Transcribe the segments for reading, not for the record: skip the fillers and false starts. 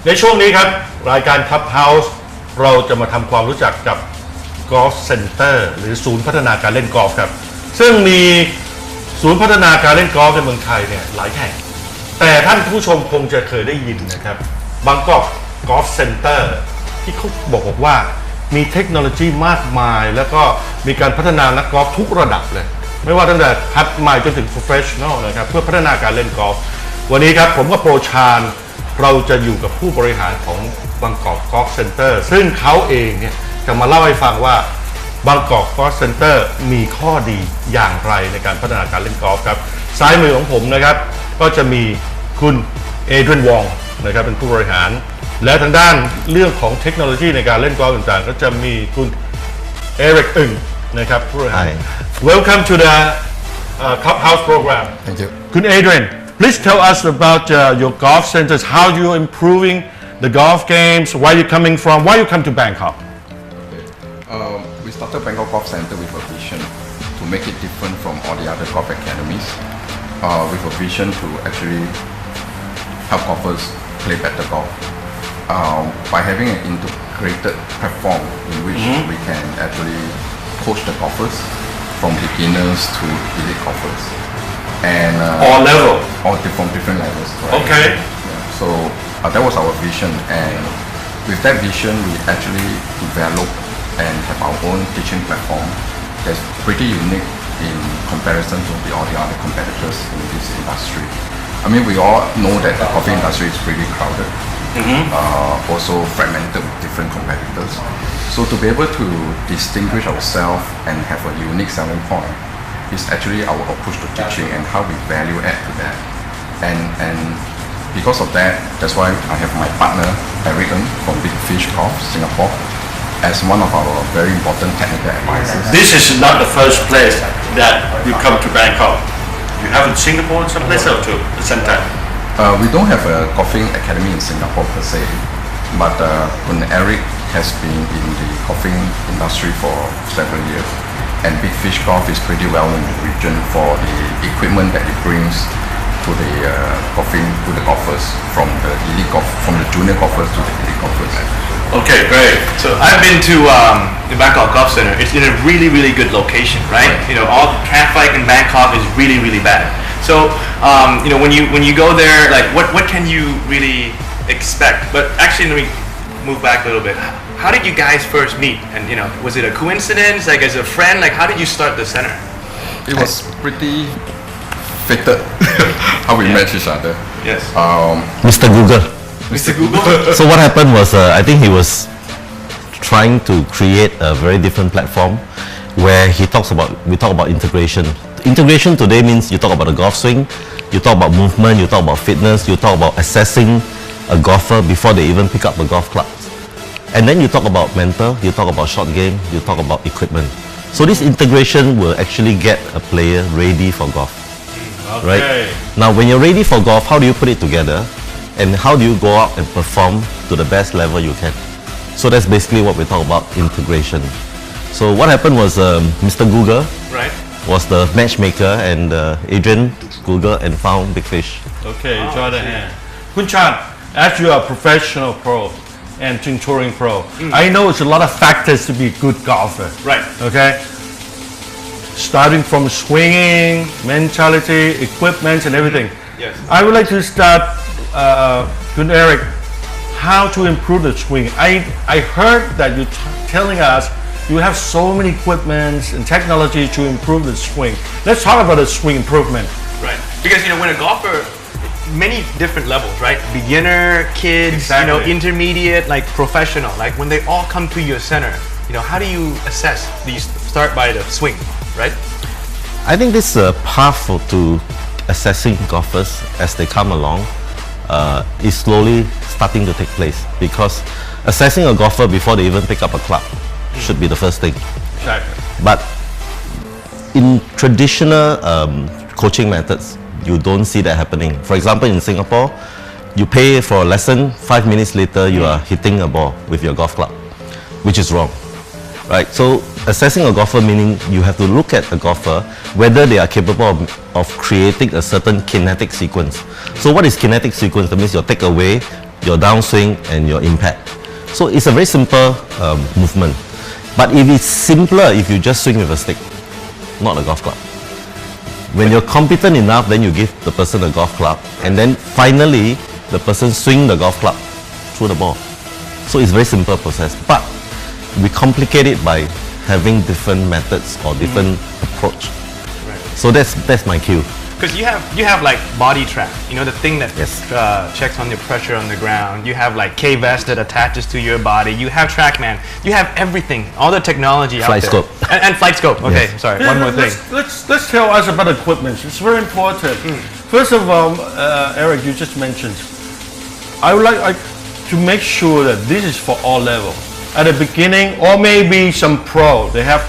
ในช่วงนี้ครับรายการ Clubhouse เราจะมาทำความรู้จักกับ Golf Center หรือศูนย์พัฒนาการเล่นกอล์ฟครับซึ่งมีศูนย์พัฒนาการเล่นกอล์ฟในเมืองไทยเนี่ยหลายแห่งแต่ท่านผู้ชมคงจะเคยได้ยินนะครับ Bangkok Golf Centre ที่เขาบอกว่ามีเทคโนโลยีมากมายแล้วก็มีการพัฒนานักกอล์ฟทุกระดับเลยไม่ว่าตั้งแต่หัดใหม่จนถึง professional นะครับเพื่อพัฒนาการเล่นกอล์ฟวันนี้ครับผมกับโปรชาญเราจะอยู่กับผู้บริหารของ Bangkok Golf Centre ซึ่งเขาเองเนี่ยจะมาเล่าให้ฟังว่า Bangkok Golf Centre มีข้อดีอย่างไรในการพัฒนาการเล่นกอล์ฟครับซ้ายมือของผมนะครับก็จะมีคุณเอเดรียน วองนะครับเป็นผู้บริหารและทางด้านเรื่องของเทคโนโลยีในการเล่นกอล์ฟต่างๆก็จะมีคุณเอริกอึ่งนะครับผู้บริหาร Welcome to the Clubhouse program. Thank you. Kun Adrian, please tell us about your golf centers, how you're improving the golf games, where you're coming from, why you come to Bangkok. We started Bangkok Golf Centre with a vision to make it different from all the other golf academies, with a vision to actually help golfers play better golf by having an integrated platform in which we can actually coach the golfers from beginners to elite golfers and all level from different levels. Right? Okay. Yeah. So that was our vision, and with that vision we actually developed and have our own teaching platform that's pretty unique in comparison to all the other competitors in this industry. I mean, we all know that the coffee industry is pretty crowded, also fragmented with different competitors. So to be able to distinguish ourselves and have a unique selling point is actually our approach to teaching and how we value add to that. And because of that, that's why I have my partner Adrian from Big Fish Golf Singapore as one of our very important technical advisors. This is not the first place that you come to Bangkok. You have in Singapore and someplace else too, the center. We don't have a golfing academy in Singapore per se, but when Eric has been in the golfing industry for several years, and Big Fish Golf is pretty well known in the region for the equipment that it brings to the golfers from the elite golf, from the junior golfers to the elite golfers. Okay, great. So I've been to the Bangkok Golf Centre. It's in a really, really good location, right? You know, all traffic in Bangkok is really, really bad. So, you know, when you go there, like, what can you really expect? But actually, let me move back a little bit. How did you guys first meet? And you know, was it a coincidence? Like, as a friend? Like, how did you start the center? It was pretty fated how we met each other. Yes. Mr. Google. Mr. Google. So what happened was, I think he was trying to create a very different platform where we talk about integration. Integration today means you talk about a golf swing, you talk about movement, you talk about fitness, you talk about assessing a golfer before they even pick up a golf club. And then you talk about mental, you talk about short game, you talk about equipment. So this integration will actually get a player ready for golf. Okay. Right? Now when you're ready for golf, how do you put it together? And how do you go out and perform to the best level you can? So that's basically what we talk about integration. So what happened was Mr. Google was the matchmaker, and Adrian Google and found Big Fish. Okay, join the hand. Kun Chan, as you are a professional pro and touring pro, I know it's a lot of factors to be a good golfer. Right. Okay. Starting from swinging, mentality, equipment, and everything. Yes. I would like to start, Kun Eric, how to improve the swing. I heard that you're telling us you have so many equipments and technology to improve the swing. Let's talk about the swing improvement. Right. Because you know, when a golfer, many different levels, right? Beginner, kids, Exactly. you know, intermediate, like professional. Like when they all come to your center, you know, how do you assess? Do you start by the swing, right? I think this path to assessing golfers as they come along is slowly starting to take place, because assessing a golfer before they even pick up a club should be the first thing. Exactly. But in traditional coaching methods, you don't see that happening. For example, in Singapore, you pay for a lesson, 5 minutes later you are hitting a ball with your golf club, which is wrong. Right? So assessing a golfer meaning you have to look at a golfer whether they are capable of creating a certain kinetic sequence. So what is kinetic sequence? That means your takeaway, your downswing, and your impact. So it's a very simple movement. But if it's simpler if you just swing with a stick, not a golf club. When you're competent enough, then you give the person a golf club, and then finally the person swing the golf club through the ball. So it's a very simple process. But we complicate it by having different methods or different approach. Right. So that's my cue. Because you have like body track, you know, the thing that Yes. checks on your pressure on the ground. You have like K-Vest that attaches to your body. You have TrackMan. You have everything, all the technology out Flight there. scope. And flight scope. Okay, Yes. sorry, one more thing. Let's tell us about equipment. It's very important. First of all, Eric, you just mentioned, I would like to make sure that this is for all levels. At the beginning, or maybe some pro, they have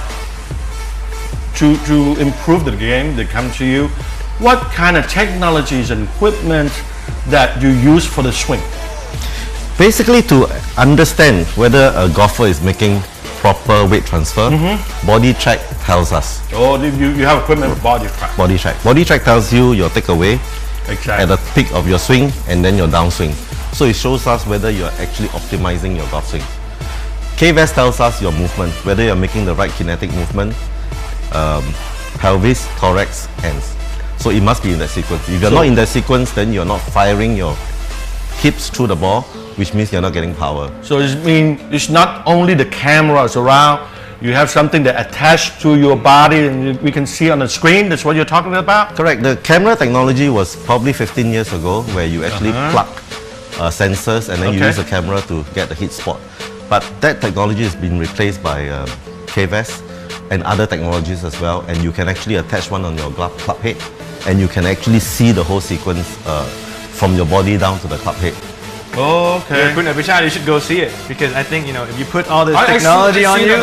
to improve the game, they come to you. What kind of technologies and equipment that you use for the swing? Basically, to understand whether a golfer is making proper weight transfer, body track tells us. Or you have equipment with body track. Body track. Body track tells you your takeaway Exactly. at the peak of your swing and then your downswing. So it shows us whether you're actually optimizing your golf swing. K-Vest tells us your movement, whether you're making the right kinetic movement, pelvis, thorax, hands. So it must be in that sequence. If you're not in that sequence, then you're not firing your hips through the ball, which means you're not getting power. So it means it's not only the cameras around, you have something that attached to your body and we can see on the screen. That's what you're talking about? Correct. The camera technology was probably 15 years ago, where you actually plug sensors and then you use a camera to get the hit spot. But that technology has been replaced by K-Vest and other technologies as well, and you can actually attach one on your club head, and you can actually see the whole sequence from your body down to the club head. Oh, okay. Abhishek, you should go see it, because I think, you know, if you put all this I technology on you,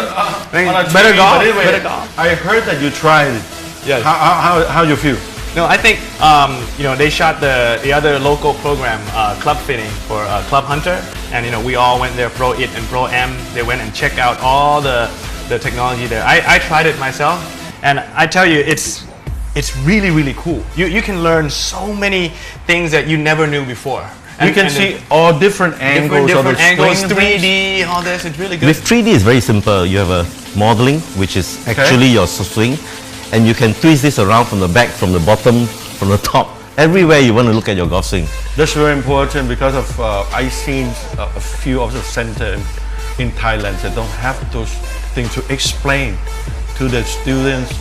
better golf. Better golf. I heard that you tried it. Yes. How you feel? No, I think you know, they shot the other local program, Club Fitting, for Club Hunter, and you know, we all went there, Pro It and Pro M. They went and checked out all the technology there. I tried it myself, and I tell you, it's really, really cool. You can learn so many things that you never knew before. You can see all different angles of the different angles, swing and 3D, all this. It's really good. With 3D, it's very simple. You have a modeling, which is actually your swing, and you can twist this around from the back, from the bottom, from the top, everywhere you want to look at your golf swing. That's very important because of I've seen a few of the center in Thailand that don't have those things to explain to the students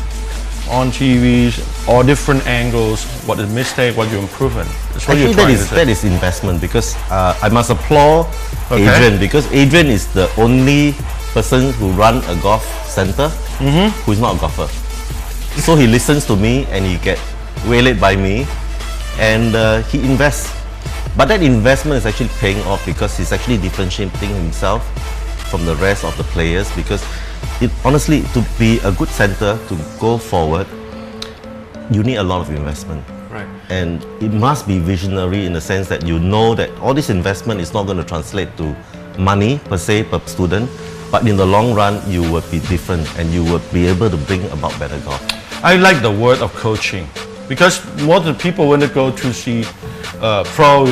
on TVs, all different angles, what is mistake, what you're improving. That's what Actually, you're trying to say. that is investment, because I must applaud Adrian, because Adrian is the only person who run a golf center who is not a golfer. So he listens to me and he get waylaid by me, and he invests. But that investment is actually paying off, because he's actually differentiating himself from the rest of the players, because honestly, to be a good center, to go forward, you need a lot of investment. Right. And it must be visionary in the sense that you know that all this investment is not going to translate to money per se, per student, but in the long run, you will be different and you will be able to bring about better golf. I like the word of coaching, because most of the people when they go to see pro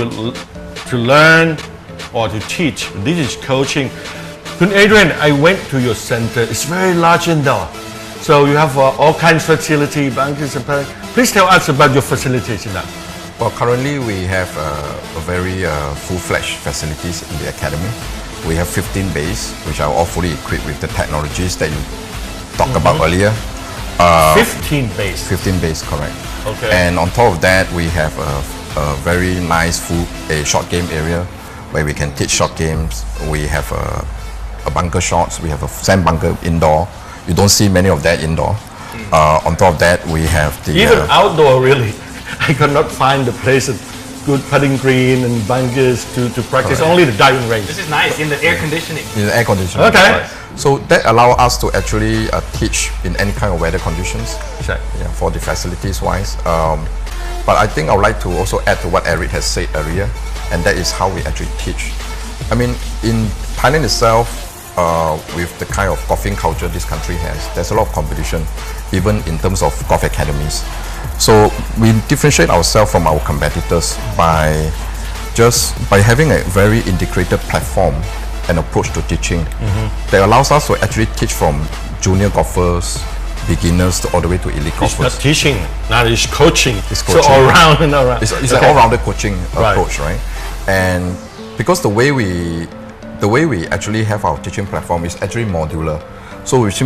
to learn or to teach, this is coaching. Kun Adrian, I went to your center. It's very large indoor. So you have all kinds of facility, bunkers and please tell us about your facilities in that. Well, currently we have a very full-fledged facilities in the academy. We have 15 bays, which are all fully equipped with the technologies that you talked about earlier. 15 bays. 15 bays, correct. Okay. And on top of that, we have a very nice short game area where we can teach short games. We have a bunker shots. We have a sand bunker indoor. You don't see many of that indoor. On top of that, we have the Even outdoor, really. I could not find the place of good putting green and bunkers to practice. Correct. Only the diving range. This is nice, in the air conditioning. in the air conditioning. Okay. Right. So that allows us to actually teach in any kind of weather conditions. Check. Yeah, for the facilities wise. But I think I would like to also add to what Eric has said earlier, and that is how we actually teach. I mean, in Thailand itself, with the kind of golfing culture this country has, there's a lot of competition, even in terms of golf academies. So we differentiate ourselves from our competitors by just by having a very integrated platform and approach to teaching that allows us to actually teach from junior golfers, beginners to all the way to elite It's not golfers. teaching, now it's coaching. It's So coaching. all round and all round. It's Okay. an all-rounded coaching Right. approach, right? And because the way we actually have our teaching platform is actually modular, so which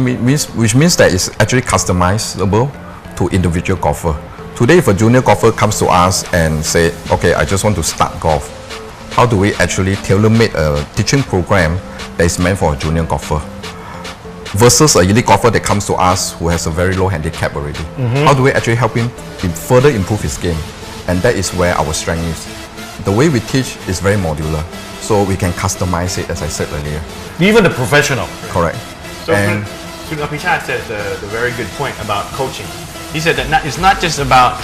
means that it's actually customizable to individual golfer. Today, if a junior golfer comes to us and say, okay, I just want to start golf, how do we actually tailor-make a teaching program that is meant for a junior golfer? Versus a elite golfer that comes to us who has a very low handicap already. How do we actually help him further improve his game? And that is where our strength is. The way we teach is very modular, so we can customize it, as I said earlier. Even the professional. Correct. So And Apichat said the very good point about coaching. He said that it's not just about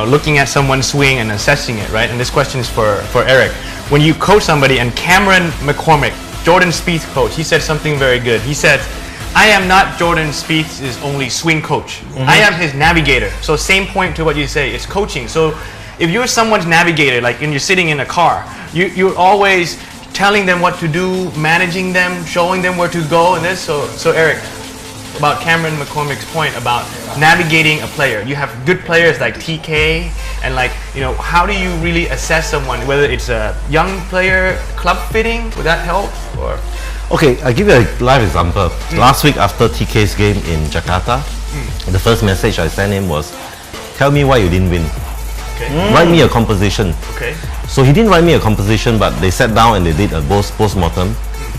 looking at someone's swing and assessing it, right? And this question is for Eric. When you coach somebody, and Cameron McCormick, Jordan Spieth's coach, he said something very good. He said, I am not Jordan Spieth's only swing coach. I am his navigator. So same point to what you say, it's coaching. So if you're someone's navigator, like when you're sitting in a car, you're always telling them what to do, managing them, showing them where to go, and this. So Eric, about Cameron McCormick's point about navigating a player. You have good players like TK, and how do you really assess someone, whether it's a young player, club fitting, would that help? Or Okay, I'll give you a live example. Last week after TK's game in Jakarta, the first message I sent him was, tell me why you didn't win. okay, Write me a composition. okay, So he didn't write me a composition, but they sat down and they did a post-mortem,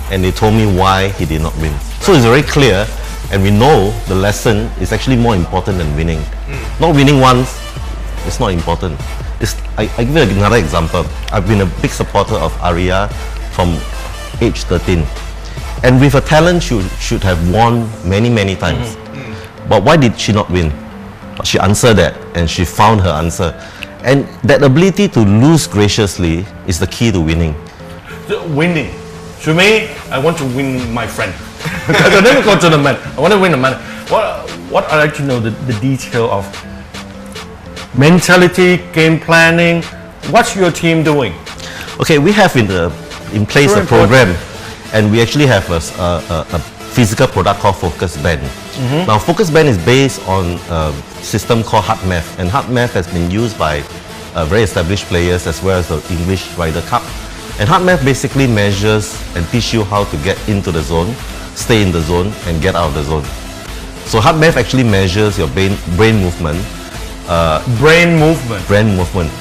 and they told me why he did not win. So it's very clear, and we know the lesson is actually more important than winning. Not winning once, it's not important. I give you another example. I've been a big supporter of Arya from age 13. And with a talent, she should have won many times. But why did she not win? She answered that, and she found her answer. And that ability to lose graciously is the key to winning. Winning. To me, I want to win my friend. Because I never go to the man. I want to win the man. What I like to know the detail of mentality, game planning. What's your team doing? Okay, we have in place Very a program, and we actually have a physical product called Focus Band. Now, Focus Band is based on a system called HeartMath, and HeartMath has been used by very established players as well as the English Ryder Cup. And HeartMath basically measures and teach you how to get into the zone, stay in the zone, and get out of the zone. So HeartMath actually measures your brain movement. Brain movement.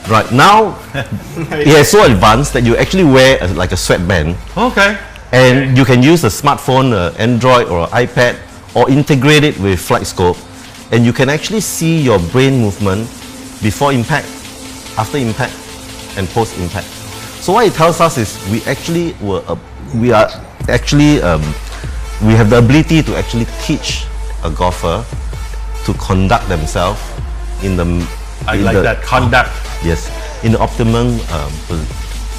Right now, it is so advanced that you actually wear like a sweatband, Okay. and you can use a smartphone, Android or iPad, or integrate it with Flight Scope, and you can actually see your brain movement before impact, after impact, and post impact. So what it tells us is we have the ability to actually teach a golfer to conduct themselves in the Conduct. Yes, in the optimum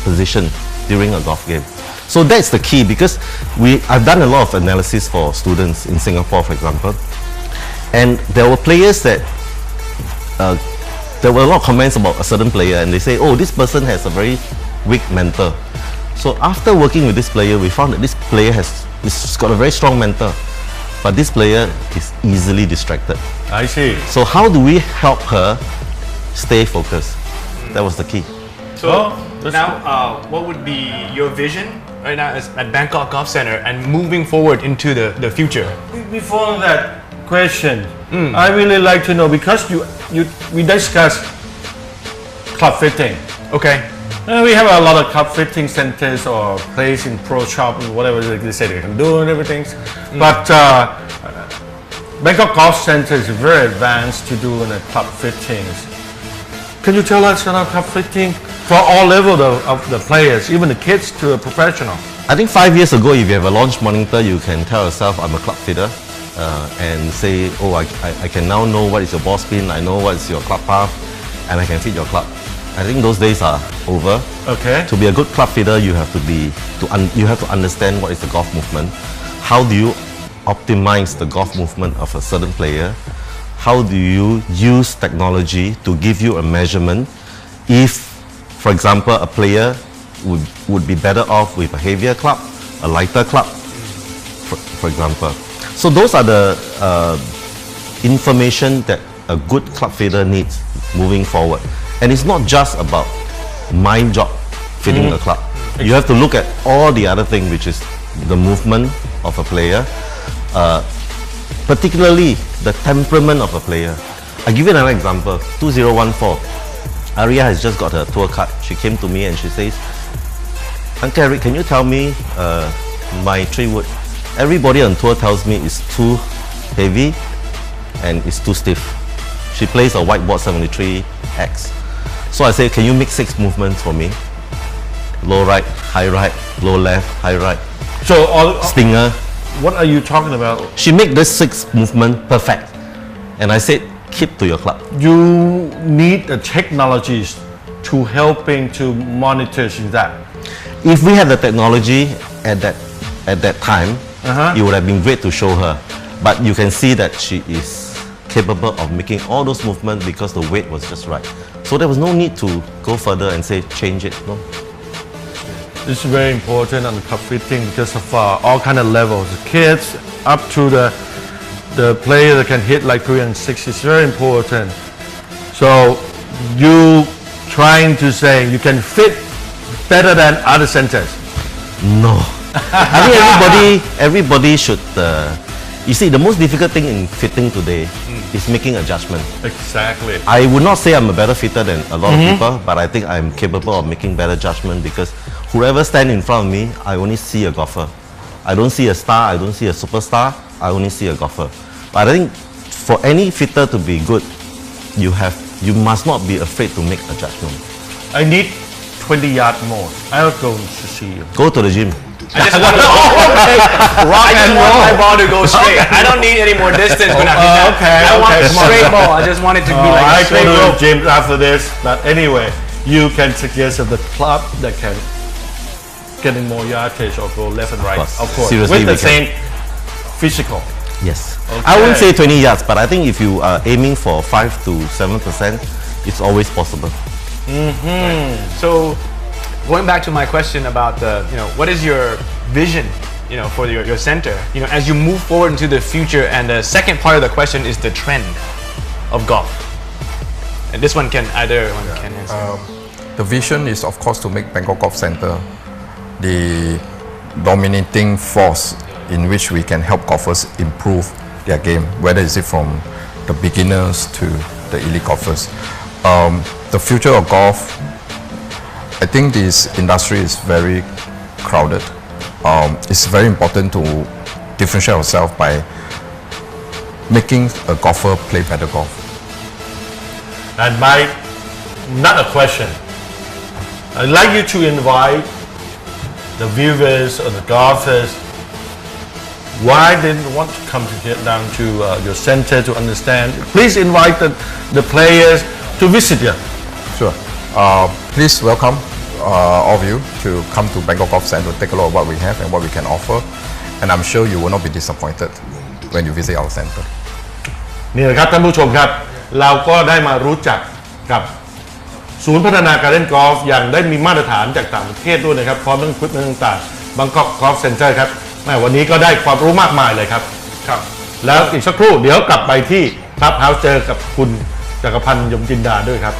position during a golf game. So that's the key, because I've done a lot of analysis for students in Singapore, for example, and there were players that there were a lot of comments about a certain player, and they say, oh, this person has a very weak mentor. So after working with this player, we found that this player has got a very strong mentor, but this player is easily distracted. I see. So how do we help her stay focused? That was the key. So now, what would be your vision right now at Bangkok Golf Centre and moving forward into the future? Before that question, I really like to know, because we discussed club fitting. Okay. We have a lot of club fitting centers or place in pro shop and whatever they say they can do and everything. But Bangkok Golf Centre is very advanced to do in the club fittings. Can you tell us about club fitting for all levels of the players, even the kids to a professional? I think 5 years ago, if you have a launch monitor, you can tell yourself, I'm a club fitter, and say, oh, I can now know what is your ball spin, I know what is your club path, and I can fit your club. I think those days are over. Okay. To be a good club fitter, you have to understand what is the golf movement. How do you optimize the golf movement of a certain player? How do you use technology to give you a measurement if For example, a player would be better off with a heavier club, a lighter club, for example. So those are the information that a good club fitter needs moving forward. And it's not just about my job fitting a club. You have to look at all the other things, which is the movement of a player, particularly the temperament of a player. I'll give you another example. 2014, Aria has just got her tour card. She came to me and she says, Uncle Eric, can you tell me my 3-wood? Everybody on tour tells me it's too heavy and it's too stiff. She plays a whiteboard 73X. So I say, can you make 6 movements for me? Low right, low left, high right. So all, Stinger. what are you talking about? She made this 6 movement perfect. And I said, keep to your club. You need the technologies to helping to monitor that. If we had the technology at that time, it would have been great to show her. But you can see that she is capable of making all those movements because the weight was just right. So there was no need to go further and say change it. No. This is very important on club fitting because of all kind of levels. The kids up to the player that can hit like 360 is very important. So you trying to say you can fit better than other centers? No. I think everybody should. You see, the most difficult thing in fitting today is making a judgment. Exactly. I would not say I'm a better fitter than a lot of people, but I think I'm capable of making better judgment because whoever stands in front of me, I only see a golfer. I don't see a star, I don't see a superstar, I only see a golfer. But I think for any fitter to be good, you must not be afraid to make a judgment. I need 20 yards more. I'll go to see you. Go to the gym. I just want my ball to go straight. I don't need any more distance when I hit that. I want a straight ball. I just want it to be like I a go straight to the rope. gym after this. But anyway, you can suggest of the club that can getting more yardage or go left and right. Of course. Seriously, with the we can. same physical. Yes. Okay. I wouldn't say 20 yards, but I think if you are aiming for 5 to 7%, it's always possible. So, going back to my question about what is your vision, for your center, as you move forward into the future, and the second part of the question is the trend of golf. And this one can either one can answer. The vision is, of course, to make Bangkok Golf Centre the dominating force in which we can help golfers improve their game, whether it's from the beginners to the elite golfers. The future of golf, I think this industry is very crowded. It's very important to differentiate ourselves by making a golfer play better golf. And not a question. I'd like you to invite the viewers or the golfers why they want to come to get down to your center to understand. Please invite the players to visit you. Sure. Please welcome all of you to come to Bangkok Golf Centre to take a look at what we have and what we can offer. And I'm sure you will not be disappointed when you visit our center. นี่แหละครับท่านผู้ชมครับเราก็ได้มารู้จักกับศูนย์พัฒนาการเล่นกอล์ฟอย่างได้มีมาตรฐานจากต่างประเทศด้วยนะครับพร้อมทั้งพื้นที่ต่างๆ Bangkok Golf Centre ครับวันนี้ก็ได้ความรู้มากมายเลยครับแล้วอีกสักครู่เดี๋ยวกลับไปที่คลับเฮาส์เจอกับคุณจักรพันธ์ยมจินดาด้วยครับ